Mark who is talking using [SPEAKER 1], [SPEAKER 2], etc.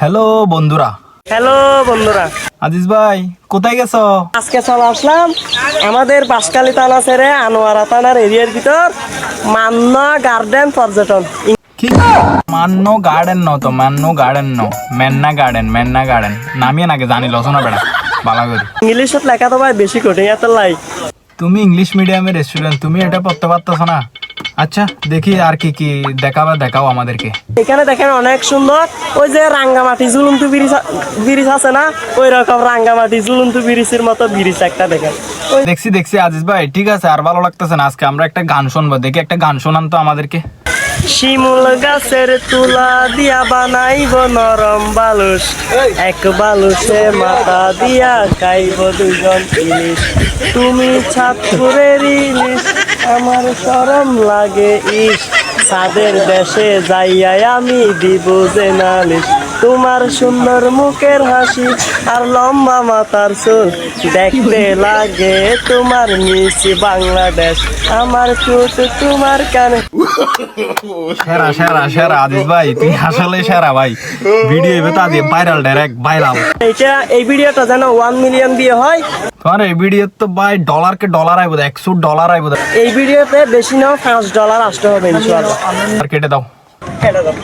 [SPEAKER 1] Hello বন্ধুরা।
[SPEAKER 2] Hello বন্ধুরা,
[SPEAKER 1] আজিজ ভাই কোথায় গেছো?
[SPEAKER 2] আজকে চলে আসলাম আমাদের বাঁশখালী থানা ছেড়ে আনোয়ারা থানার এরিয়ার ভিতর মান্না গার্ডেন পর্যটন।
[SPEAKER 1] কি মান্নো গার্ডেন ন তো মান্নো গার্ডেন ন মেন্না গার্ডেন নামিয়ে নাকি জানি লসনা বেড়া বালা করি।
[SPEAKER 2] ইংলিশত লেখা তো ভাই বেশি কঠিন এত লাই।
[SPEAKER 1] তুমি ইংলিশ মিডিয়ামের স্টুডেন্ট, তুমি এটা পড়তে পারতেছো না? আচ্ছা দেখি আর কি কি দেখাও আমাদেরকে।
[SPEAKER 2] এখানে দেখেন অনেক সুন্দর, ওই যে রাঙ্গামাটি ঝুলন্ত ব্রিজ আছে না, ওই রকম রাঙ্গামাটি ঝুলন্ত ব্রিজের মতো ব্রিজ একটা দেখেন।
[SPEAKER 1] দেখছি আজিজ ভাই, ঠিক আছে, আর ভালো লাগতেছে না। আজকে আমরা একটা গান শুনবো, দেখি একটা গান শোনান তো আমাদেরকে।
[SPEAKER 2] শিমুল গাছের তুলা দিয়া বানাইব নরম বালুস, এক বালুসে মাথা দিয়া খাইব দুজন ইলিশ। তুমি ছাত্রের ইলিশ, আমার শরম লাগে ইস, সাদের দেশে যাইয়াই আমি দিব যে নালিশ। তোমার সুন্দর মুখের হাসি আর লম্বা মাথার চুল দেখতে লাগে তোমার মিস বাংলাদেশ, আমার চুট তোমার কানে।
[SPEAKER 1] সেরা সেরা সেরা আজিজ ভাই, তুমি আসলে সেরা ভাই। ভিডিও এবে তো আজ ভাইরাল, ডাইরেক্ট ভাইরাল।
[SPEAKER 2] এই ভিডিওটা যেন 1 মিলিয়ন দিয়ে হয়।
[SPEAKER 1] তোমার এই ভিডিও তো ভাই ডলার আইব, $100 আইব।
[SPEAKER 2] এই ভিডিওতে বেশি নাও $5 আসতে হবে ইনশাআল্লাহ।
[SPEAKER 1] আর কেটে দাও।
[SPEAKER 2] কেটে দাও।